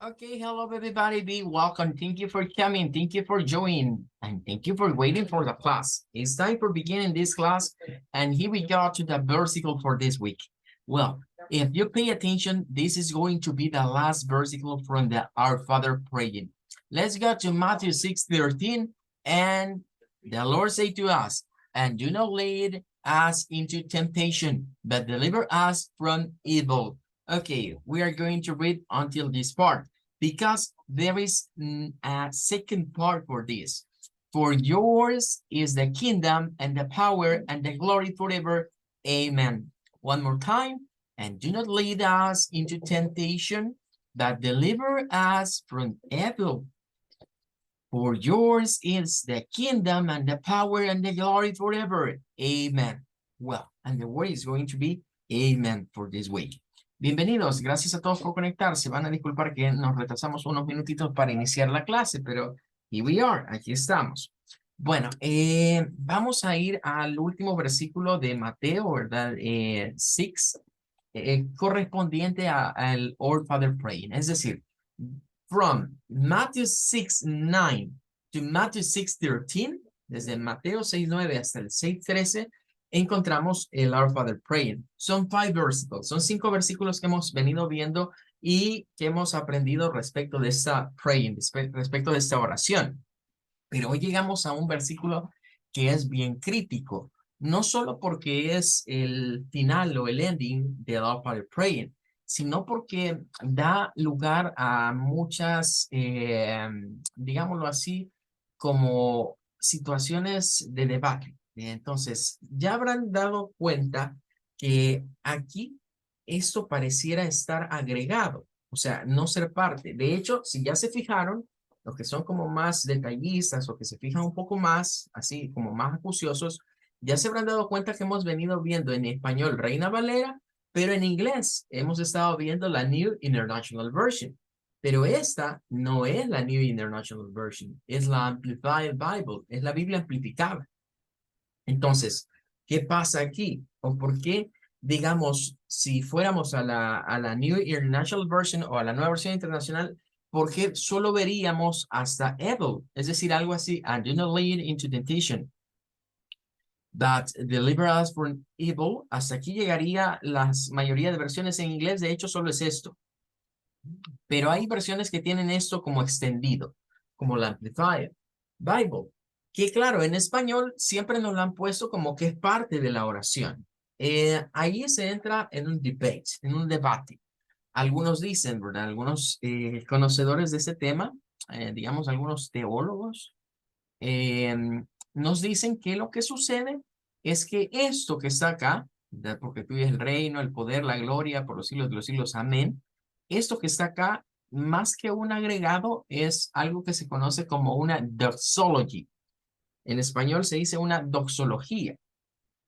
Okay, hello everybody, be welcome. Thank you for coming, thank you for joining, and thank you for waiting for the class. It's time for beginning this class, and here we go to the versicle for this week. Well, if you pay attention, this is going to be the last versicle from the Our Father praying. Let's go to Matthew 6:13, and the Lord say to us, and do not lead us into temptation, but deliver us from evil. Okay, we are going to read until this part because there is a second part for this. For yours is the kingdom and the power and the glory forever. Amen. One more time. And do not lead us into temptation, but deliver us from evil. For yours is the kingdom and the power and the glory forever. Amen. Well, and the word is going to be amen for this week. Bienvenidos, gracias a todos por conectarse. Van a disculpar que nos retrasamos unos minutitos para iniciar la clase, pero here we are, aquí estamos. Bueno, vamos a ir al último versículo de Mateo, ¿verdad? 6, correspondiente al Our Father Praying. Es decir, from Matthew 6:9 to Matthew 6:13, desde Mateo 6:9 hasta el 6:13, encontramos el Our Father Praying. Son 5 versículos, son 5 versículos que hemos venido viendo y que hemos aprendido respecto de esta praying, respecto de esta oración. Pero hoy llegamos a un versículo que es bien crítico, no solo porque es el final o el ending de Our Father Praying, sino porque da lugar a muchas, digámoslo así, como situaciones de debate. Entonces, ya habrán dado cuenta que aquí esto pareciera estar agregado, o sea, no ser parte. De hecho, si ya se fijaron, los que son como más detallistas o que se fijan un poco más, así como más acuciosos, ya se habrán dado cuenta que hemos venido viendo en español Reina Valera, pero en inglés hemos estado viendo la New International Version. Pero esta no es la New International Version, es la Amplified Bible, es la Biblia amplificada. Entonces, ¿qué pasa aquí? ¿O por qué, digamos, si fuéramos a la New International Version o a la nueva versión internacional, por qué solo veríamos hasta evil? Es decir, algo así, and do not lead into temptation, but deliver us from evil. Hasta aquí llegaría la mayoría de versiones en inglés, de hecho, solo es esto. Pero hay versiones que tienen esto como extendido, como la Amplified Bible, que claro, en español siempre nos lo han puesto como que es parte de la oración. Ahí se entra en un debate, en un debate. Algunos dicen, ¿verdad? Algunos conocedores de ese tema, digamos algunos teólogos, eh, nos dicen que lo que sucede es que esto que está acá, ¿verdad? Porque tuyo es el reino, el poder, la gloria por los siglos de los siglos, amén. Esto que está acá, más que un agregado, es algo que se conoce como una doxology. En español se dice una doxología.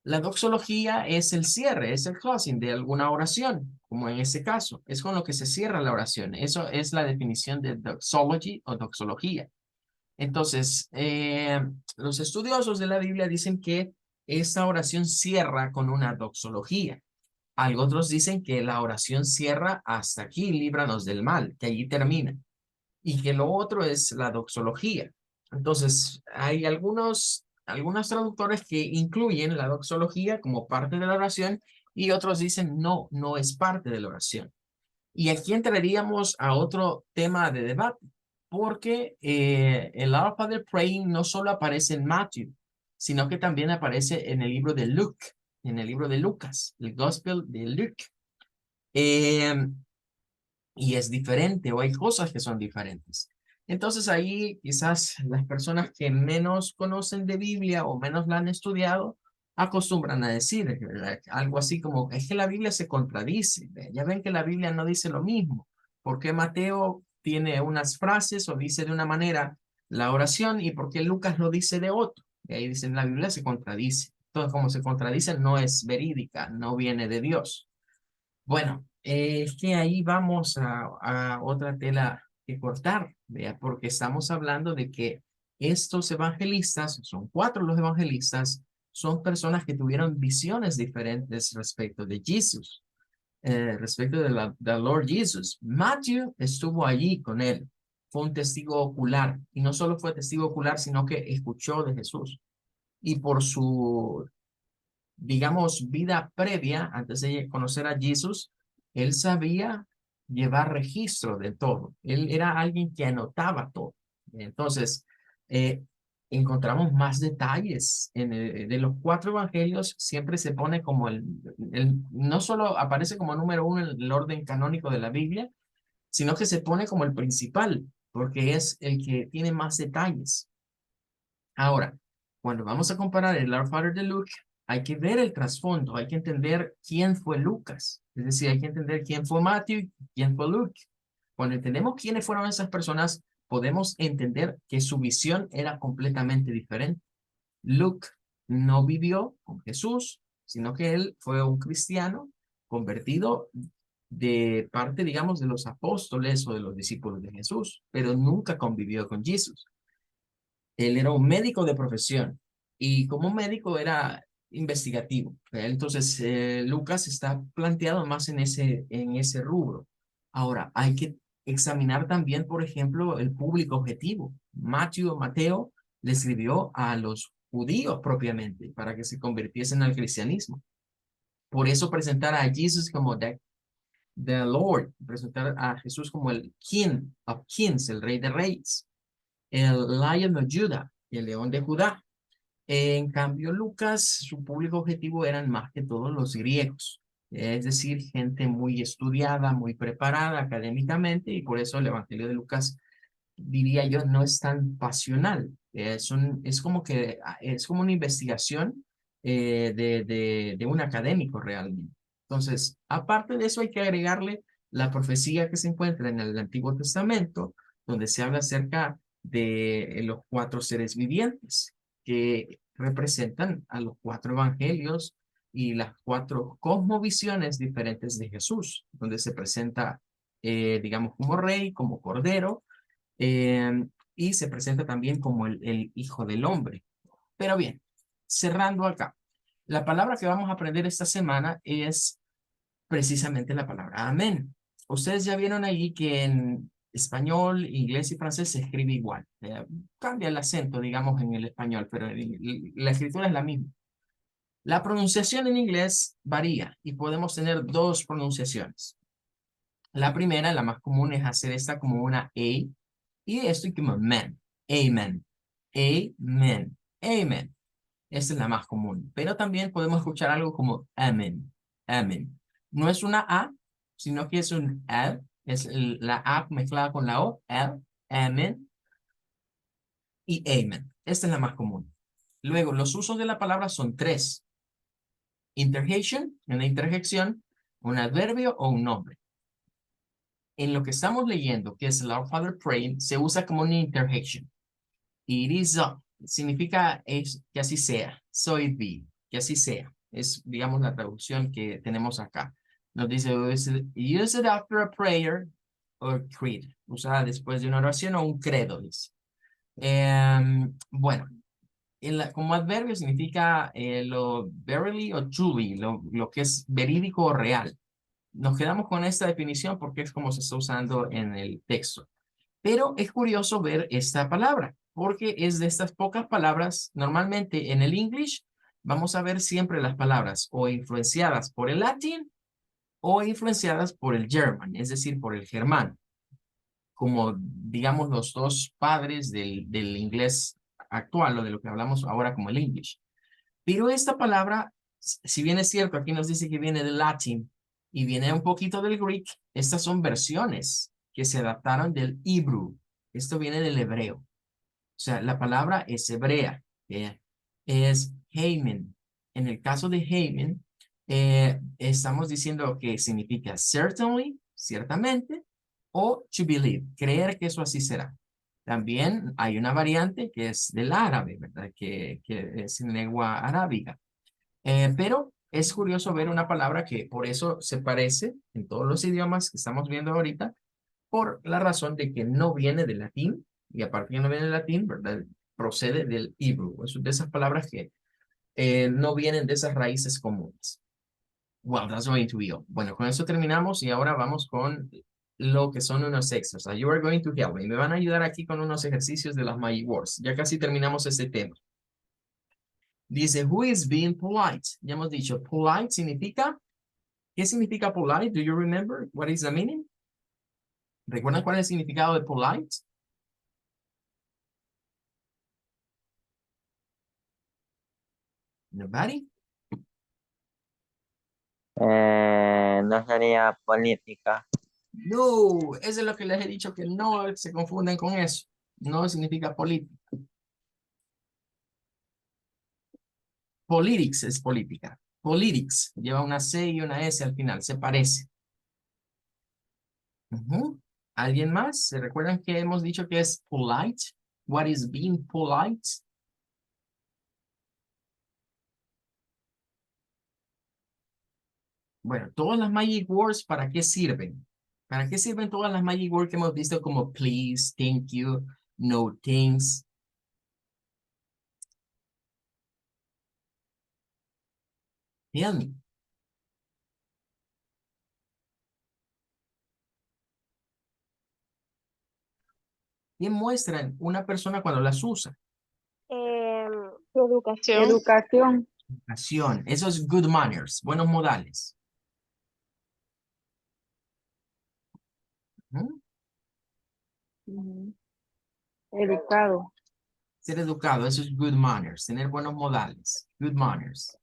La doxología es el cierre, es el closing de alguna oración, como en este caso. Es con lo que se cierra la oración. Eso es la definición de doxology o doxología. Entonces, los estudiosos de la Biblia dicen que esta oración cierra con una doxología. Algo otros dicen que la oración cierra hasta aquí, líbranos del mal, que allí termina. Y que lo otro es la doxología. Entonces, hay algunos traductores que incluyen la doxología como parte de la oración y otros dicen no, no es parte de la oración. Y aquí entraríamos a otro tema de debate, porque el Our Father Praying no solo aparece en Matthew, sino que también aparece en el libro de Luke, en el libro de Lucas, el Gospel de Luke. Eh, y es diferente o hay cosas que son diferentes. Entonces ahí quizás las personas que menos conocen de Biblia o menos la han estudiado acostumbran a decir algo así como, es que la Biblia se contradice, ya ven que la Biblia no dice lo mismo, porque Mateo tiene unas frases o dice de una manera la oración y porque Lucas lo dice de otro. Y ahí dicen, la Biblia se contradice. Entonces, como se contradice, no es verídica, no viene de Dios. Bueno, es que ahí vamos a otra tela que cortar, ¿vea? Porque estamos hablando de que estos evangelistas, son 4 los evangelistas, son personas que tuvieron visiones diferentes respecto de Jesús. respecto de del Lord Jesus. Matthew estuvo allí con él, fue un testigo ocular, y no solo fue testigo ocular, sino que escuchó de Jesús. Y por su, digamos, vida previa, antes de conocer a Jesús, él sabía llevar registro de todo. Él era alguien que anotaba todo. Entonces, eh, encontramos más detalles. De los cuatro evangelios siempre se pone como no solo aparece como número uno en el orden canónico de la Biblia, sino que se pone como el principal, porque es el que tiene más detalles. Ahora, cuando vamos a comparar el Our Father de Luke, hay que ver el trasfondo, hay que entender quién fue Lucas, es decir, hay que entender quién fue Matthew, quién fue Luke. Cuando entendemos quiénes fueron esas personas, podemos entender que su visión era completamente diferente. Luke no vivió con Jesús, sino que él fue un cristiano convertido de parte, digamos, de los apóstoles o de los discípulos de Jesús, pero nunca convivió con Jesús. Él era un médico de profesión y como médico era investigativo. Entonces, Lucas está planteado más en ese rubro. Ahora, hay que examinar también, por ejemplo, el público objetivo. Mateo le escribió a los judíos propiamente para que se convirtiesen al cristianismo. Por eso presentar a Jesús como the Lord, presentar a Jesús como el King of Kings, el Rey de Reyes, el Lion of Judah, el León de Judá. En cambio, Lucas, su público objetivo eran más que todos los griegos, es decir, gente muy estudiada, muy preparada académicamente, y por eso el Evangelio de Lucas, diría yo, no es tan pasional. Es como que es como una investigación de un académico realmente. Entonces, aparte de eso, hay que agregarle la profecía que se encuentra en el Antiguo Testamento, donde se habla acerca de los cuatro seres vivientes que representan a los cuatro evangelios y las cuatro cosmovisiones diferentes de Jesús, donde se presenta, digamos, como rey, como cordero, eh, y se presenta también como el Hijo del Hombre. Pero bien, cerrando acá, la palabra que vamos a aprender esta semana es precisamente la palabra amén. Ustedes ya vieron ahí que en español, inglés y francés se escribe igual. Cambia el acento, digamos, en el español, pero la escritura es la misma. La pronunciación en inglés varía y podemos tener dos pronunciaciones. La primera, la más común, es hacer esta como una A y esto como amen, amen, amen, amen. Esa es la más común. Pero también podemos escuchar algo como amen, amen. No es una A, sino que es un L, es la A mezclada con la O, L, amen y amen. Esta es la más común. Luego, los usos de la palabra son tres. Interjection, una interjección, un adverbio o un nombre. En lo que estamos leyendo, que es el Our Father Praying, se usa como una interjection. It is up. Significa es, que así sea. So it be. Que así sea. Es, digamos, la traducción que tenemos acá. Nos dice, use it after a prayer or creed. Usada después de una oración o un credo, dice. Bueno, como adverbio significa lo verily o truly, lo que es verídico o real. Nos quedamos con esta definición porque es como se está usando en el texto. Pero es curioso ver esta palabra, porque es de estas pocas palabras, normalmente en el English vamos a ver siempre las palabras o influenciadas por el latín o influenciadas por el German, es decir, por el germán, como digamos los dos padres del inglés actual o de lo que hablamos ahora como el English. Pero esta palabra, si bien es cierto, aquí nos dice que viene del latín y viene un poquito del Greek, estas son versiones que se adaptaron del Hebrew. Esto viene del hebreo. O sea, la palabra es hebrea, es Heimen. En el caso de Heimen, estamos diciendo que significa certainly, ciertamente, o to believe, creer que eso así será. También hay una variante que es del árabe, ¿verdad? Que es en lengua arábiga. Pero es curioso ver una palabra que por eso se parece en todos los idiomas que estamos viendo ahorita, por la razón de que no viene del latín, y aparte que no viene del latín, ¿verdad? Procede del hebrew, es de esas palabras que no vienen de esas raíces comunes. Well, that's going to be all. Bueno, con eso terminamos y ahora vamos con lo que son unos extras. You are going to help me. Me van a ayudar aquí con unos ejercicios de las Magic Words. Ya casi terminamos este tema. Dice, who is being polite? Ya hemos dicho, polite significa, ¿qué significa polite? Do you remember? What is the meaning? ¿Recuerdan cuál es el significado de polite? Nobody? No sería política. No, eso es lo que les he dicho que no se confunden con eso. No significa política. Politics es política. Politics lleva una C y una S al final, se parece. Ujú. ¿Alguien más? ¿Se recuerdan que hemos dicho que es polite? What is being polite? Bueno, todas las Magic Words, ¿para qué sirven? ¿Para qué sirven todas las Magic Words que hemos visto como please, thank you, no thanks? Tell me. ¿Qué muestran una persona cuando las usa? Educación. Educación. Educación. Eso es good manners, buenos modales. ¿Mm? Educado. Ser educado, eso es good manners, tener buenos modales, good manners.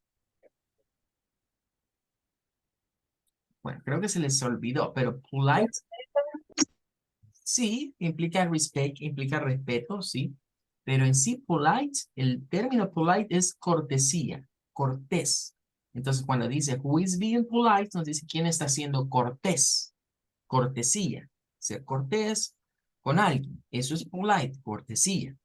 Bueno, creo que se les olvidó, pero polite, sí, implica respect, implica respeto, sí. Pero en sí, polite, el término polite es cortesía, cortés. Entonces, cuando dice who is being polite, nos dice quién está siendo cortés, cortesía, ser cortés con alguien. Eso es polite, cortesía.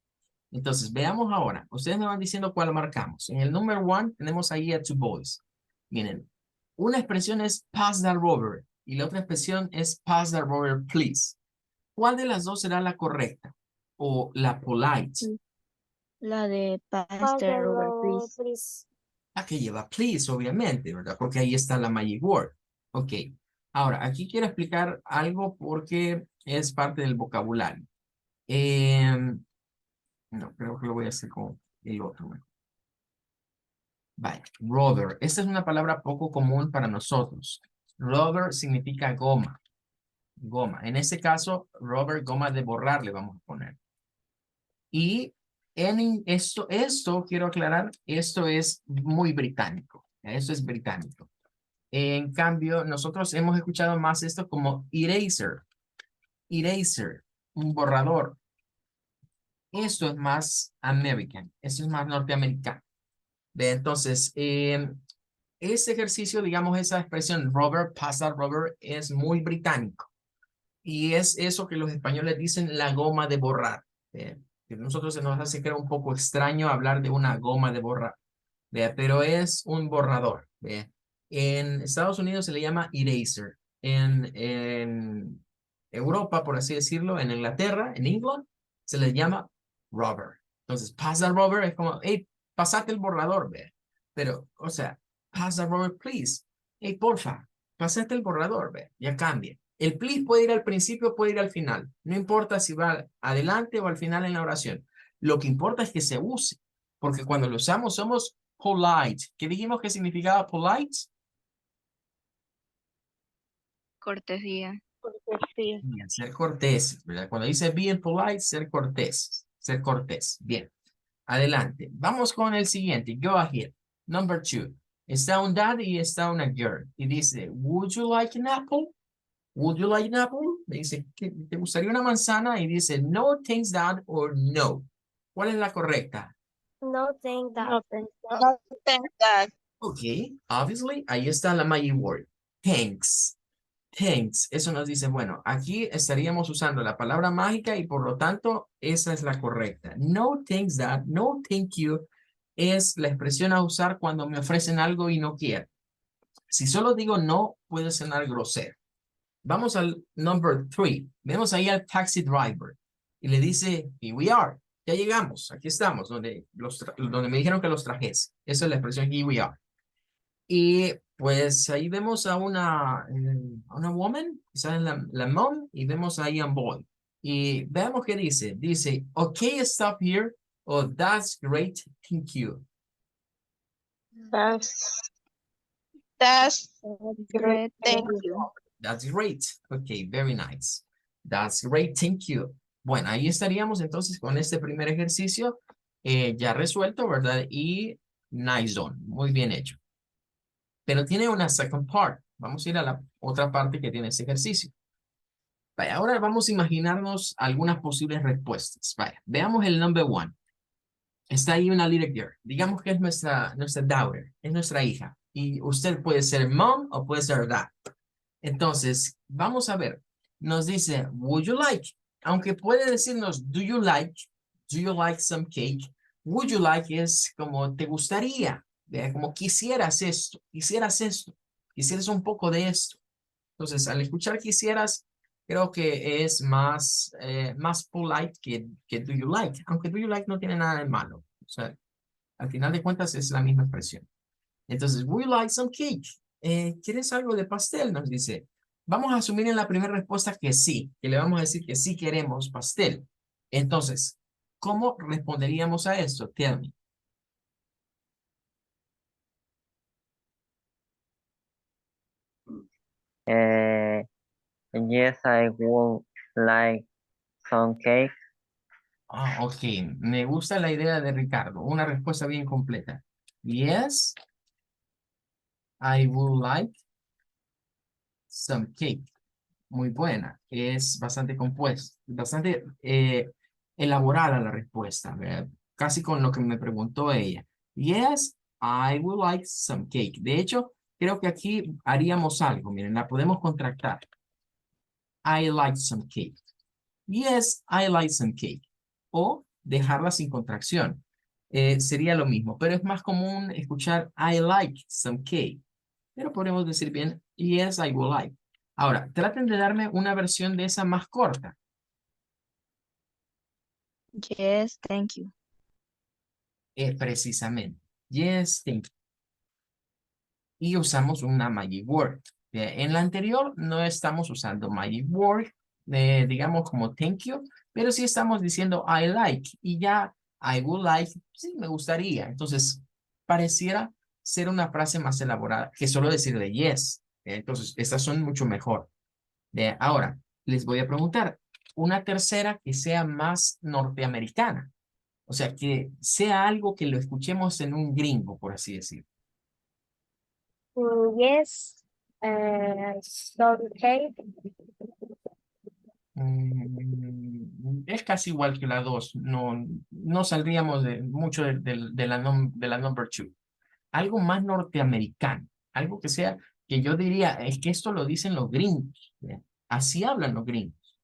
Entonces, veamos ahora. Ustedes me van diciendo cuál marcamos. En el número 1 tenemos ahí a two boys. Miren, una expresión es pass that rover y la otra expresión es pass that rover, please. ¿Cuál de las dos será la correcta? O la polite. La de Pastor Robert, please. La que lleva please, obviamente, ¿verdad? Porque ahí está la magic word. Ok. Ahora, aquí quiero explicar algo porque es parte del vocabulario. No, creo que lo voy a hacer con el otro. Vale, rubber. Esta es una palabra poco común para nosotros. Rubber significa goma. Goma. En este caso, rubber, goma de borrar, le vamos a poner. Y en esto quiero aclarar, esto es muy británico. Esto es británico. En cambio, nosotros hemos escuchado más esto como eraser. Eraser, un borrador. Esto es más American. Esto es más norteamericano. Entonces, ese ejercicio, digamos, esa expresión rubber, pasa rubber, es muy británico. Y es eso que los españoles dicen la goma de borrar. Que nosotros se nos hace que era un poco extraño hablar de una goma de borrar. Pero es un borrador. En Estados Unidos se le llama eraser. En Europa, por así decirlo, en Inglaterra, en England, se le llama rubber. Entonces, pasa rubber es como, hey, pasate el borrador, ve. Pero, o sea, pasa rubber, please. Hey, porfa, pasate el borrador, ve. Ya cambia. El please puede ir al principio, puede ir al final. No importa si va adelante o al final en la oración. Lo que importa es que se use. Porque cuando lo usamos somos polite. ¿Qué dijimos que significaba polite? Cortesía. Cortesía. Bien, ser cortés, ¿verdad? Cuando dice being polite, ser cortés. Ser cortés. Bien. Adelante. Vamos con el siguiente. Go ahead. Number 2. Está un dad y está una girl. Y dice, would you like an apple? Would you like an apple? Le dice, ¿te gustaría una manzana? Y dice, no, thanks, dad, or no. ¿Cuál es la correcta? No think that. No tengo. No think that. Ok, obviously, ahí está la magic word. Thanks. Thanks. Eso nos dice, bueno, aquí estaríamos usando la palabra mágica y por lo tanto, esa es la correcta. No thanks that, no thank you, es la expresión a usar cuando me ofrecen algo y no quiero. Si solo digo no, puede sonar grosero. Vamos al number 3. Vemos ahí al taxi driver y le dice, here we are. Ya llegamos, aquí estamos, donde me dijeron que los trajese. Esa es la expresión here we are. Y Pues ahí vemos a una woman, quizás la mom, y vemos ahí a un boy. Y veamos qué dice. Dice, okay, stop here. Oh, that's great. Thank you. That's great. Thank you. That's great. Okay, very nice. That's great. Thank you. Bueno, ahí estaríamos entonces con este primer ejercicio ya resuelto, ¿verdad? Y nice done. Muy bien hecho. Pero tiene una second part. Vamos a ir a la otra parte que tiene este ejercicio. Vaya, ahora vamos a imaginarnos algunas posibles respuestas. Vaya, veamos el number one. Está ahí una little girl. Digamos que es nuestra daughter, es nuestra hija. Y usted puede ser mom o puede ser dad. Entonces, vamos a ver. Nos dice, would you like? Aunque puede decirnos, do you like some cake? Would you like es como te gustaría, como quisieras esto, quisieras un poco de esto. Entonces, al escuchar quisieras, creo que es más polite que do you like, aunque do you like no tiene nada de malo. O sea, al final de cuentas es la misma expresión. Entonces, would you like some cake? ¿Quieres algo de pastel? Nos dice. Vamos a asumir en la primera respuesta que sí, que le vamos a decir que sí queremos pastel. Entonces, ¿cómo responderíamos a esto? Tell me. Yes, I would like some cake. Ah, ok. Me gusta la idea de Ricardo. Una respuesta bien completa. Yes, I would like some cake. Muy buena. Es bastante compuesta, bastante elaborada la respuesta, ¿verdad? Casi con lo que me preguntó ella. Yes, I would like some cake. De hecho, creo que aquí haríamos algo. Miren, la podemos contractar. I like some cake. Yes, I like some cake. O dejarla sin contracción. Sería lo mismo, pero es más común escuchar I like some cake. Pero podemos decir bien, yes, I would like. Ahora, traten de darme una versión de esa más corta. Yes, thank you. Precisamente. Yes, thank you. Y usamos una magic word. En la anterior no estamos usando magic word, digamos como thank you, pero sí estamos diciendo I like. Y ya I would like, sí, me gustaría. Entonces, pareciera ser una frase más elaborada que solo decirle yes. Entonces, estas son mucho mejor. Ahora, les voy a preguntar, una tercera que sea más norteamericana. O sea, que sea algo que lo escuchemos en un gringo, por así decirlo. Yes, some cake. Es casi igual que la 2. No saldríamos mucho de la number 2. Algo más norteamericano. Algo que sea, que yo diría, es que esto lo dicen los gringos. Así hablan los gringos.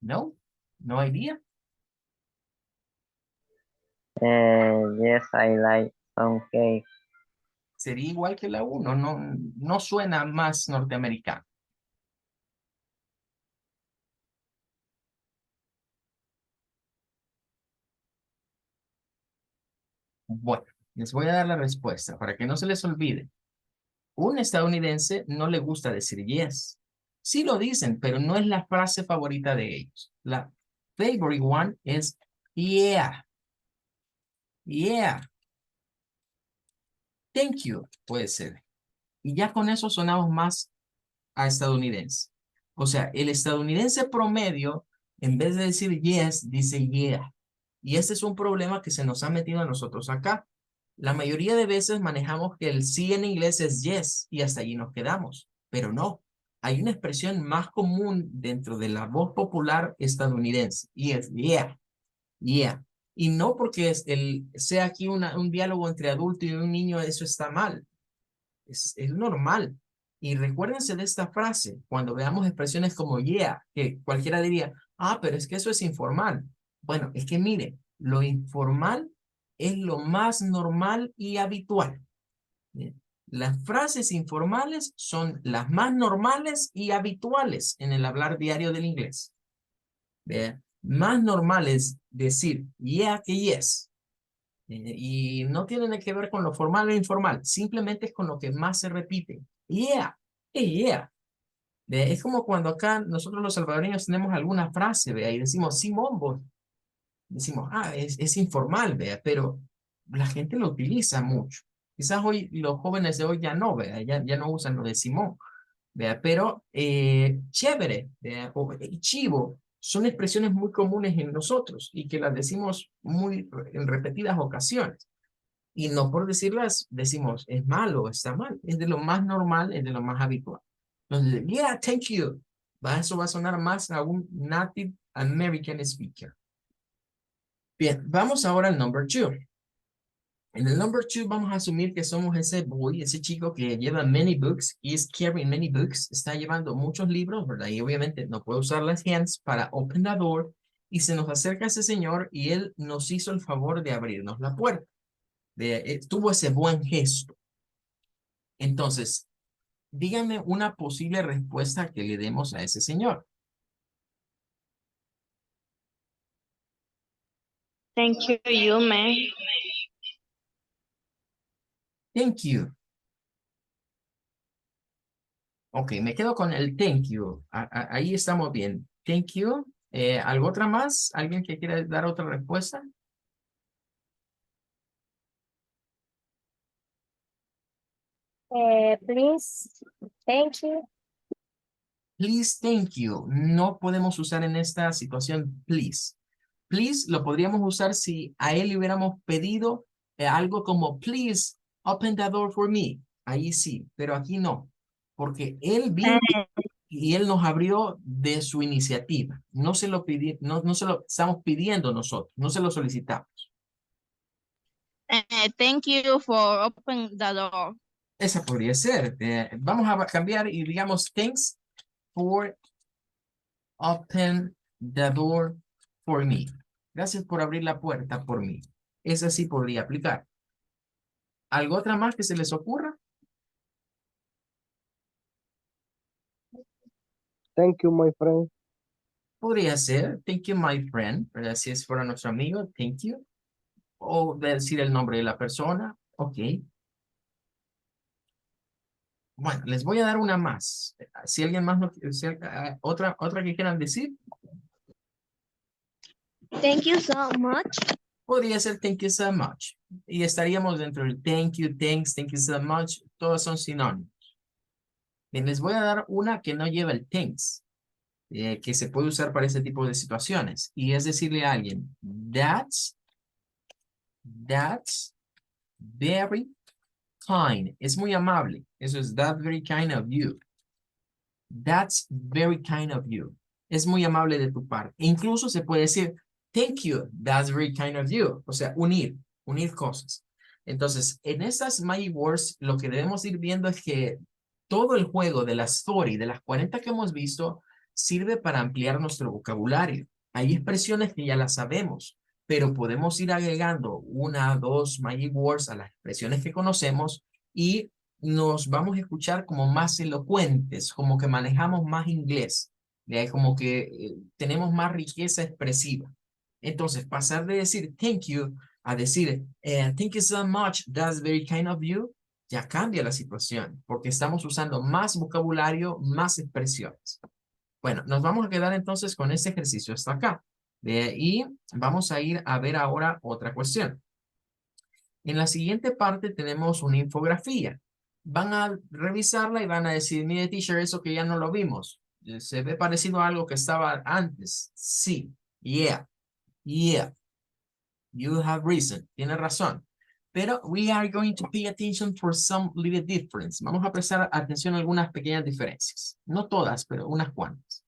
¿No? ¿No idea? Yes, I like some cake. Sería igual que la 1. No suena más norteamericano. Bueno, les voy a dar la respuesta para que no se les olvide. Un estadounidense no le gusta decir yes. Sí lo dicen, pero no es la frase favorita de ellos. La favorite one es yeah. Yeah. Thank you, puede ser. Y ya con eso sonamos más a estadounidense. O sea, el estadounidense promedio, en vez de decir yes, dice yeah. Y ese es un problema que se nos ha metido a nosotros acá. La mayoría de veces manejamos que el sí en inglés es yes y hasta allí nos quedamos. Pero no, hay una expresión más común dentro de la voz popular estadounidense y es yeah, yeah. Y no porque sea aquí un diálogo entre adulto y un niño, eso está mal. Es normal. Y recuérdense de esta frase cuando veamos expresiones como yeah, que cualquiera diría, ah, pero es que eso es informal. Bueno, es que mire, lo informal es lo más normal y habitual. Bien. Las frases informales son las más normales y habituales en el hablar diario del inglés. ¿Ve? Más normal es decir yeah que yes. Y no tiene nada que ver con lo formal o informal, simplemente es con lo que más se repite. Yeah, yeah. ¿Ve? Es como cuando acá nosotros los salvadoreños tenemos alguna frase, ¿ve? Y decimos, Simón, vos. Decimos, es informal, ¿ve? Pero la gente lo utiliza mucho. Quizás hoy los jóvenes de hoy ya no, ¿ve? Ya no usan lo de Simón, ¿ve? Pero chévere, ¿ve? O chivo, son expresiones muy comunes en nosotros y que las decimos en repetidas ocasiones. Y no por decirlas, decimos, es malo, está mal. Es de lo más normal, es de lo más habitual. Entonces, yeah, thank you. Eso va a sonar más a un native American speaker. Bien, vamos ahora al number 2. En el number 2 vamos a asumir que somos ese boy, ese chico que lleva many books, is carrying many books, está llevando muchos libros, ¿verdad? Y obviamente no puede usar las hands para open the door, y se nos acerca ese señor y él nos hizo el favor de abrirnos la puerta. Tuvo ese buen gesto. Entonces, díganme una posible respuesta que le demos a ese señor. Thank you, man. Thank you. Ok, me quedo con el thank you. Ahí estamos bien. Thank you. ¿Algo otra más? ¿Alguien que quiera dar otra respuesta? Please, thank you. Please, thank you. No podemos usar en esta situación please. Please lo podríamos usar si a él le hubiéramos pedido algo como please open the door for me. Ahí sí, pero aquí no. Porque él vino y él nos abrió de su iniciativa. No se lo no se lo estamos pidiendo nosotros, no se lo solicitamos. Thank you for opening the door. Esa podría ser. Vamos a cambiar y digamos thanks for open the door for me. Gracias por abrir la puerta por mí. Esa sí podría aplicar. ¿Algo otra más que se les ocurra? Thank you, my friend. Podría ser, thank you, my friend, ¿verdad? Si es para nuestro amigo, thank you. O decir el nombre de la persona, ok. Bueno, les voy a dar una más. Si alguien más, otra que quieran decir, Thank you so much. podría ser thank you so much. Y estaríamos dentro del thank you, thanks, thank you so much. Todos son sinónimos. Bien, les voy a dar una que no lleva el thanks, que se puede usar para ese tipo de situaciones. Y es decirle a alguien, that's very kind. Es muy amable. Eso es that's very kind of you. That's very kind of you. Es muy amable de tu parte. E incluso se puede decir, thank you, that's very kind of you. O sea, unir cosas. Entonces, en estas Magic Words, lo que debemos ir viendo es que todo el juego de la story, de las 40 que hemos visto, sirve para ampliar nuestro vocabulario. Hay expresiones que ya las sabemos, pero podemos ir agregando 1, 2 Magic Words a las expresiones que conocemos y nos vamos a escuchar como más elocuentes, como que manejamos más inglés, como que tenemos más riqueza expresiva. Entonces, pasar de decir thank you a decir thank you so much, that's very kind of you, ya cambia la situación, porque estamos usando más vocabulario, más expresiones. Bueno, nos vamos a quedar entonces con este ejercicio hasta acá. Y vamos a ir a ver ahora otra cuestión. En la siguiente parte tenemos una infografía. Van a revisarla y van a decir, mire, teacher, eso que ya no lo vimos. ¿Se ve parecido a algo que estaba antes? Sí. Yeah. You have reason. Tiene razón. Pero we are going to pay attention for some little difference. Vamos a prestar atención a algunas pequeñas diferencias. No todas, pero unas cuantas.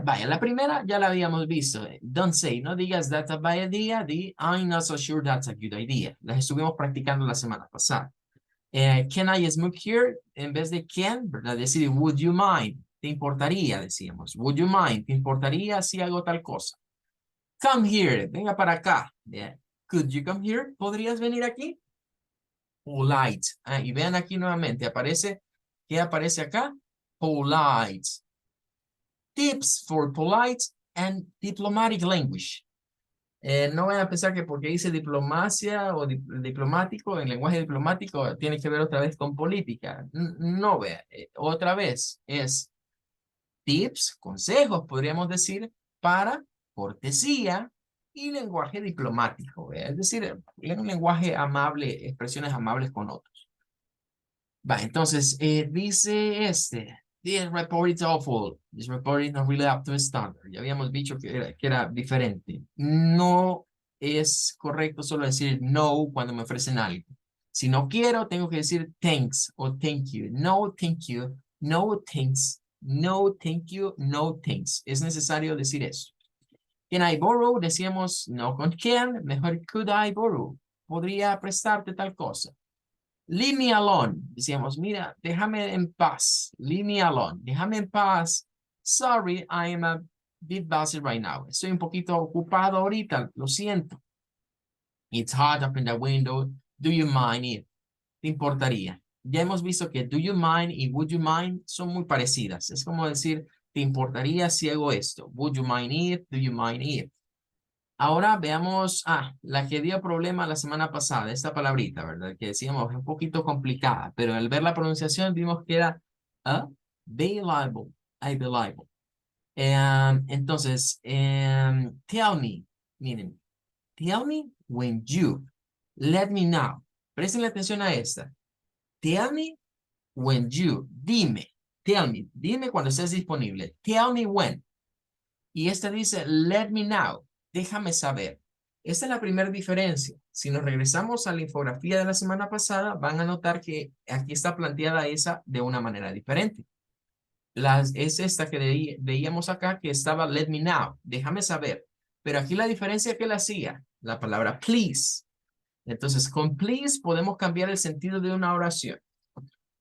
Vaya, la primera ya la habíamos visto. Don't say, no digas that's a bad idea. Di, I'm not so sure that's a good idea. Las estuvimos practicando la semana pasada. Can I smoke here? En vez de can, ¿verdad? Decir, would you mind? ¿Te importaría? Decíamos. Would you mind? ¿Te importaría si hago tal cosa? Come here. Venga para acá. Yeah. Could you come here? ¿Podrías venir aquí? Polite. Y vean aquí nuevamente. Aparece, ¿qué aparece acá? Polite. Tips for polite and diplomatic language. No vayan a pensar que porque dice diplomacia o diplomático, en lenguaje diplomático, tiene que ver otra vez con política. No, vea, otra vez es tips, consejos, podríamos decir, para cortesía y lenguaje diplomático, ¿vea? Es decir, un lenguaje amable, expresiones amables con otros. Va, entonces, dice this report is awful. This report is not really up to standard. Ya habíamos dicho que era diferente. No es correcto solo decir no cuando me ofrecen algo. Si no quiero, tengo que decir thanks o thank you. No, thank you. No, thanks. No, thank you. No, thanks. Es necesario decir eso. Can I borrow? Decíamos no con can, mejor could I borrow. Podría prestarte tal cosa. Leave me alone. Decíamos, mira, déjame en paz. Leave me alone. Déjame en paz. Sorry, I am a bit busy right now. Estoy un poquito ocupado ahorita. Lo siento. It's hot up in the window. Do you mind it? ¿Te importaría? Ya hemos visto que do you mind y would you mind son muy parecidas. Es como decir, ¿te importaría si hago esto? Would you mind it? Do you mind it? Ahora veamos, la que dio problema la semana pasada, esta palabrita, ¿verdad? Que decíamos, es un poquito complicada, pero al ver la pronunciación vimos que era be liable, I be liable. Entonces, tell me, miren, tell me when you, let me know. Presten atención a esta. Tell me when you, dime, tell me, dime cuando estés disponible. Tell me when. Y esta dice, let me know. Déjame saber. Esta es la primera diferencia. Si nos regresamos a la infografía de la semana pasada, van a notar que aquí está planteada esa de una manera diferente. Es esta que veíamos acá que estaba let me know, déjame saber. Pero aquí la diferencia que la hacía, la palabra please. Entonces, con please podemos cambiar el sentido de una oración.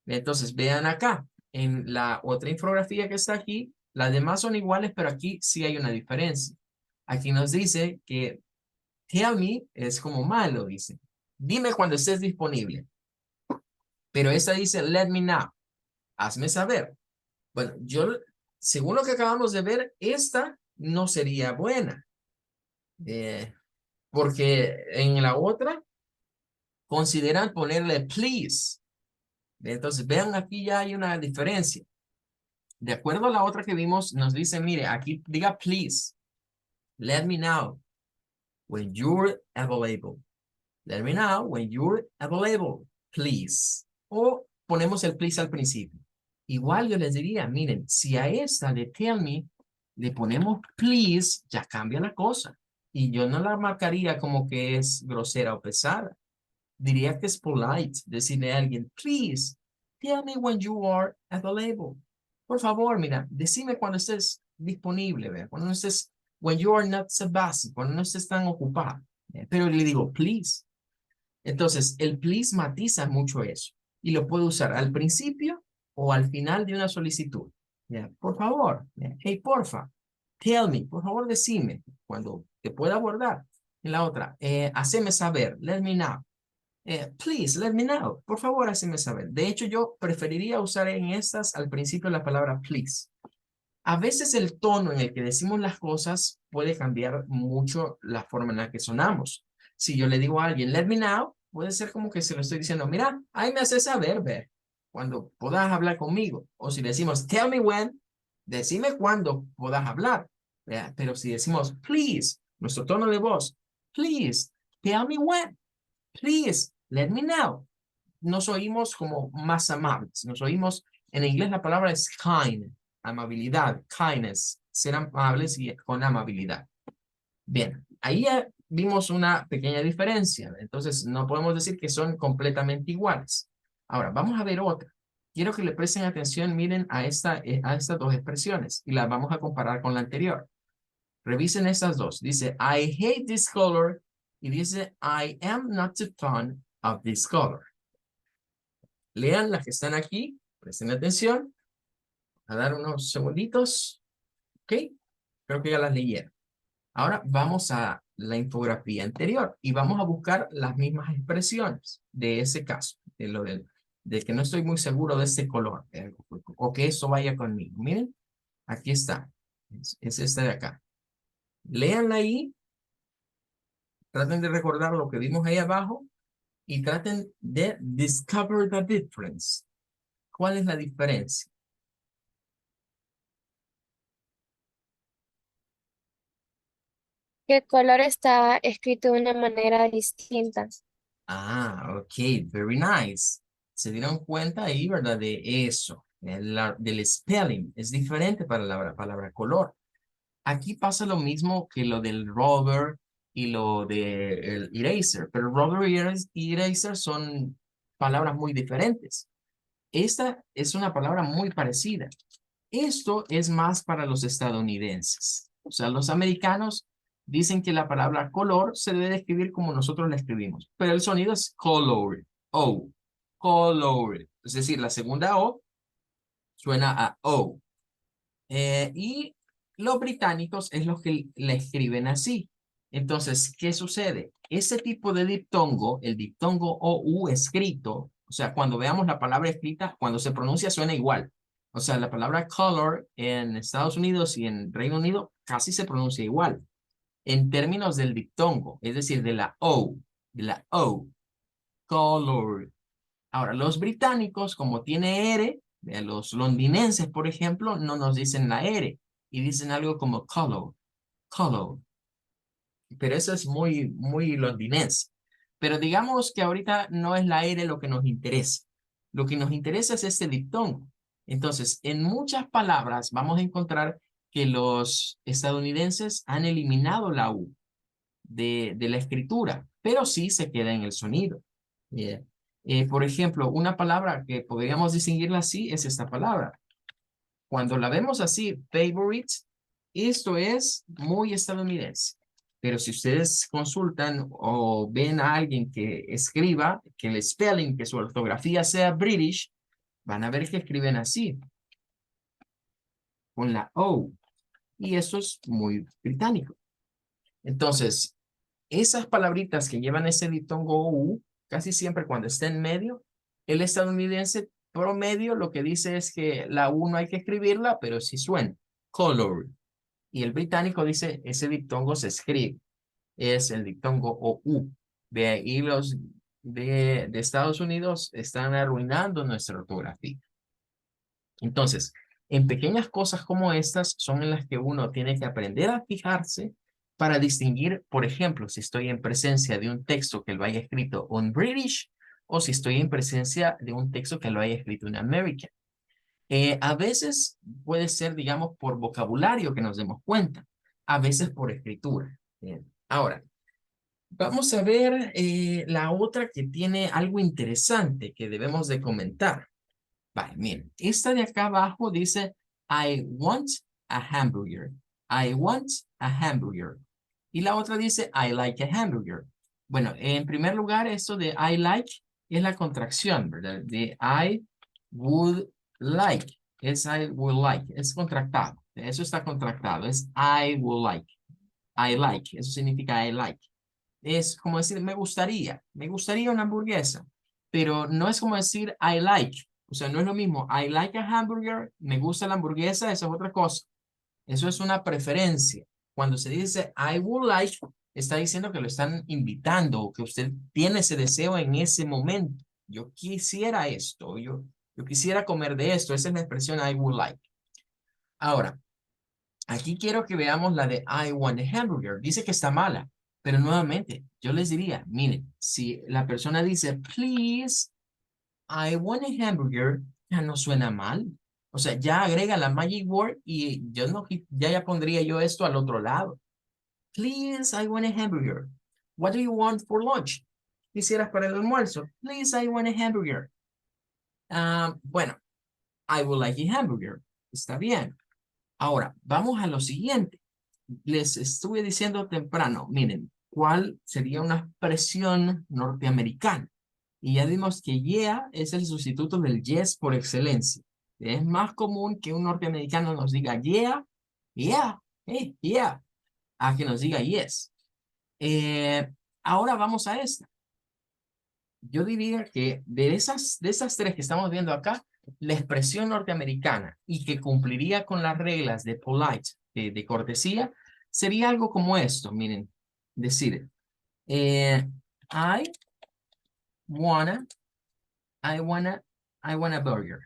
Entonces, vean acá, en la otra infografía que está aquí, las demás son iguales, pero aquí sí hay una diferencia. Aquí nos dice que tell me es como malo, dice. Dime cuando estés disponible. Pero esta dice let me know. Hazme saber. Bueno, según lo que acabamos de ver, esta no sería buena. Porque en la otra consideran ponerle please. Entonces, vean, aquí ya hay una diferencia. De acuerdo a la otra que vimos, nos dice, mire, aquí diga please. Let me know when you're available. Let me know when you're available, please. O ponemos el please al principio. Igual yo les diría, miren, si a esta de tell me le ponemos please, ya cambia la cosa. Y yo no la marcaría como que es grosera o pesada. Diría que es polite decirle a alguien, please, tell me when you are available. Por favor, mira, decime cuando estés disponible, ¿verdad? Cuando no estés, when you are not so busy, cuando no estés tan ocupado. Pero le digo, please. Entonces, el please matiza mucho eso. Y lo puedo usar al principio o al final de una solicitud. ¿Ya? Por favor, hey, porfa, tell me, por favor, decime cuando te pueda abordar. En la otra, haceme saber, let me know. Please, let me know. Por favor, haceme saber. De hecho, yo preferiría usar en estas al principio la palabra please. A veces el tono en el que decimos las cosas puede cambiar mucho la forma en la que sonamos. Si yo le digo a alguien, let me know, puede ser como que se lo estoy diciendo, mira, ahí me hace saber, ver, cuando puedas hablar conmigo. O si decimos, tell me when, decime cuándo puedas hablar. ¿Verdad? Pero si decimos, please, nuestro tono de voz, please, tell me when, please, let me know. Nos oímos como más amables. Nos oímos, en inglés la palabra es kind, amabilidad, kindness, ser amables y con amabilidad. Bien, ahí ya vimos una pequeña diferencia. Entonces, no podemos decir que son completamente iguales. Ahora, vamos a ver otra. Quiero que le presten atención, miren a estas dos expresiones y las vamos a comparar con la anterior. Revisen estas dos. Dice, I hate this color. Y dice, I am not too fond of this color. Lean las que están aquí. Presten atención. A dar unos segunditos. Ok. Creo que ya las leyeron. Ahora vamos a la infografía anterior y vamos a buscar las mismas expresiones de ese caso. De que no estoy muy seguro de este color. O que eso vaya conmigo. Miren. Aquí está. Es esta de acá. Léanla ahí, traten de recordar lo que vimos ahí abajo y traten de discover the difference. ¿Cuál es la diferencia? Que el color está escrito de una manera distinta. Ah, ok, very nice. Se dieron cuenta ahí, ¿verdad? De eso, del spelling. Es diferente para la palabra color. Aquí pasa lo mismo que lo del rubber y lo del eraser, pero rubber y eraser son palabras muy diferentes. Esta es una palabra muy parecida. Esto es más para los estadounidenses. O sea, los americanos dicen que la palabra color se debe escribir como nosotros la escribimos, pero el sonido es color, O, color. Es decir, la segunda O suena a O. Y los británicos es los que la escriben así. Entonces, ¿qué sucede? Ese tipo de diptongo, el diptongo OU escrito, o sea, cuando veamos la palabra escrita, cuando se pronuncia suena igual. O sea, la palabra color en Estados Unidos y en Reino Unido casi se pronuncia igual. En términos del diptongo, es decir, de la O, color. Ahora, los británicos, como tiene R, los londinenses, por ejemplo, no nos dicen la R y dicen algo como color, color. Pero eso es muy, muy londinense. Pero digamos que ahorita no es la R lo que nos interesa. Lo que nos interesa es este diptongo. Entonces, en muchas palabras vamos a encontrar que los estadounidenses han eliminado la U de la escritura, pero sí se queda en el sonido. Bien. Por ejemplo, una palabra que podríamos distinguirla así es esta palabra. Cuando la vemos así, favorite, esto es muy estadounidense. Pero si ustedes consultan o ven a alguien que escriba, que el spelling, que su ortografía sea British, van a ver que escriben así, con la O. Y eso es muy británico. Entonces, esas palabritas que llevan ese diptongo U, casi siempre cuando está en medio, el estadounidense promedio lo que dice es que la U no hay que escribirla, pero sí suena. Color. Y el británico dice, ese diptongo se escribe. Es el diptongo OU. De ahí los de Estados Unidos están arruinando nuestra ortografía. Entonces, en pequeñas cosas como estas son en las que uno tiene que aprender a fijarse para distinguir, por ejemplo, si estoy en presencia de un texto que lo haya escrito un British o si estoy en presencia de un texto que lo haya escrito un American. A veces puede ser, digamos, por vocabulario que nos demos cuenta, a veces por escritura. Bien. Ahora, vamos a ver la otra que tiene algo interesante que debemos de comentar. Vale, miren, esta de acá abajo dice, I want a hamburger. I want a hamburger. Y la otra dice, I like a hamburger. Bueno, en primer lugar, esto de I like es la contracción, ¿verdad? De I would like. Es I would like. Es contractado. Eso está contractado. Es I would like. I like. Eso significa I like. Es como decir, me gustaría una hamburguesa, pero no es como decir I like, o sea, no es lo mismo, I like a hamburger, me gusta la hamburguesa, eso es otra cosa, eso es una preferencia. Cuando se dice I would like, está diciendo que lo están invitando, que usted tiene ese deseo en ese momento. Yo quisiera esto, yo quisiera comer de esto, esa es la expresión I would like. Ahora, aquí quiero que veamos la de I want a hamburger. Dice que está mala, pero nuevamente yo les diría, miren, si la persona dice, please, I want a hamburger, ya no suena mal. O sea, ya agrega la magic word y yo no, ya pondría yo esto al otro lado. Please, I want a hamburger. What do you want for lunch? Quisieras para el almuerzo. Please, I want a hamburger. Bueno, I would like a hamburger. Está bien. Ahora, vamos a lo siguiente. Les estuve diciendo temprano, miren, ¿cuál sería una expresión norteamericana? Y ya vimos que yeah es el sustituto del yes por excelencia. Es más común que un norteamericano nos diga yeah, yeah, hey, yeah, a que nos diga yes. Ahora vamos a esta. Yo diría que de esas tres que estamos viendo acá, la expresión norteamericana y que cumpliría con las reglas de polite, de cortesía, sería algo como esto, miren, decir, I wanna burger.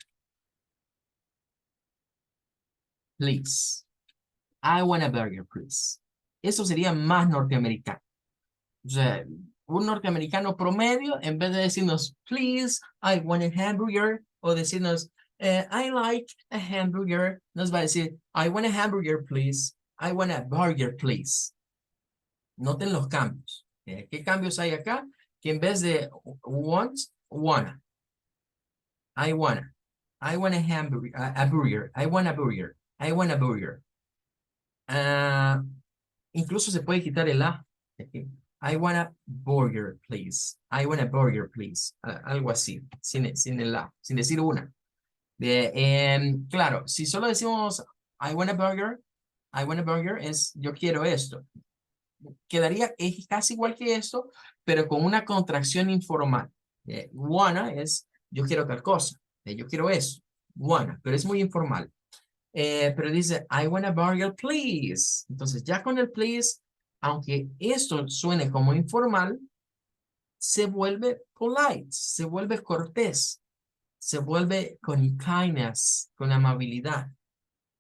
Please. I want a burger, please. Eso sería más norteamericano. O sea, un norteamericano promedio, en vez de decirnos, please, I want a hamburger, o decirnos, I like a hamburger, nos va a decir, I want a hamburger, please. I want a burger, please. Noten los cambios. ¿Qué cambios hay acá? Que en vez de want, wanna. I want a hamburger, a burger. I want a burger. I want a burger. Incluso se puede quitar el A. I want a burger, please. I want a burger, please. Algo así, sin el A, sin decir una. Claro, si solo decimos I want a burger es yo quiero esto. Quedaría es casi igual que esto, pero con una contracción informal. Wanna es yo quiero tal cosa. Yo quiero eso. Wanna, pero es muy informal. Pero dice, I want a burger, please. Entonces, ya con el please, aunque esto suene como informal, se vuelve polite, se vuelve cortés, se vuelve con kindness, con amabilidad.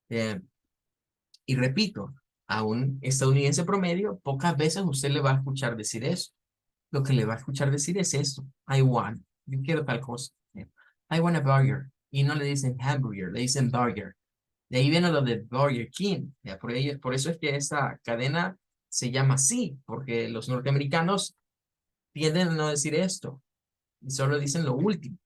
Y repito, a un estadounidense promedio, pocas veces usted le va a escuchar decir eso. Lo que le va a escuchar decir es esto, I want, yo quiero tal cosa. I want a burger. Y no le dicen hamburger, le dicen burger. De ahí viene lo de Burger King. ¿Ya? Por eso es que esta cadena se llama así, porque los norteamericanos tienden a no decir esto y solo dicen lo último.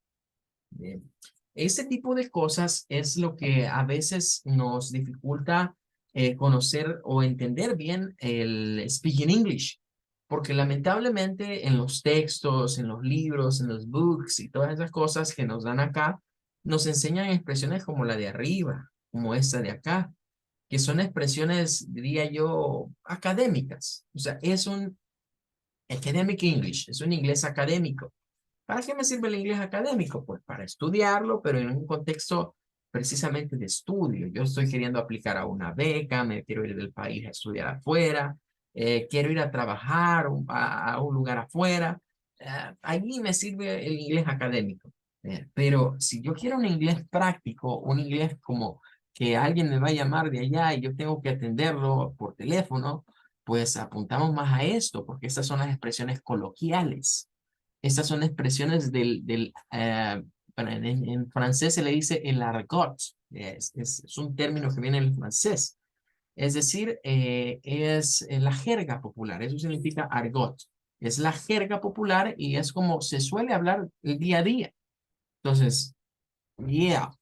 Bien. Ese tipo de cosas es lo que a veces nos dificulta conocer o entender bien el speaking English, porque lamentablemente en los textos, en los libros, en los books y todas esas cosas que nos dan acá, nos enseñan expresiones como la de arriba, como esta de acá, que son expresiones, diría yo, académicas. O sea, es un academic English, es un inglés académico. ¿Para qué me sirve el inglés académico? Pues para estudiarlo, pero en un contexto precisamente de estudio. Yo estoy queriendo aplicar a una beca, me quiero ir del país a estudiar afuera, quiero ir a trabajar a un lugar afuera. Allí me sirve el inglés académico. Pero si yo quiero un inglés práctico, un inglés como que alguien me va a llamar de allá y yo tengo que atenderlo por teléfono, pues apuntamos más a esto, porque estas son las expresiones coloquiales. Estas son expresiones bueno, en francés se le dice el argot, es un término que viene del francés. Es decir, es la jerga popular, eso significa argot. Es la jerga popular y es como se suele hablar el día a día. Entonces, yeah,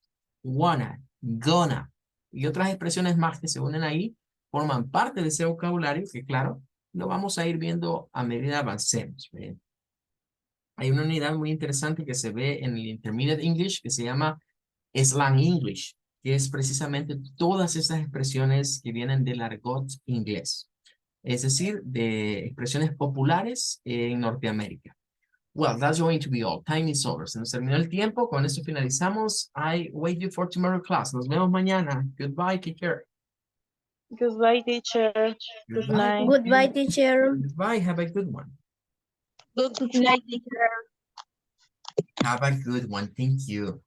wanna, gonna y otras expresiones más que se unen ahí forman parte de ese vocabulario que, claro, lo vamos a ir viendo a medida avancemos. ¿Bien? Hay una unidad muy interesante que se ve en el Intermediate English que se llama Slang English, que es precisamente todas esas expresiones que vienen del argot inglés, es decir, de expresiones populares en Norteamérica. Well, that's going to be all. Time is over. Se nos terminó el tiempo. Con esto finalizamos. I wait you for tomorrow class. Nos vemos mañana. Goodbye. Take care. Goodbye, teacher. Good night. Goodbye, teacher. Goodbye. Have a good one. Good night, teacher. Have a good one. Thank you.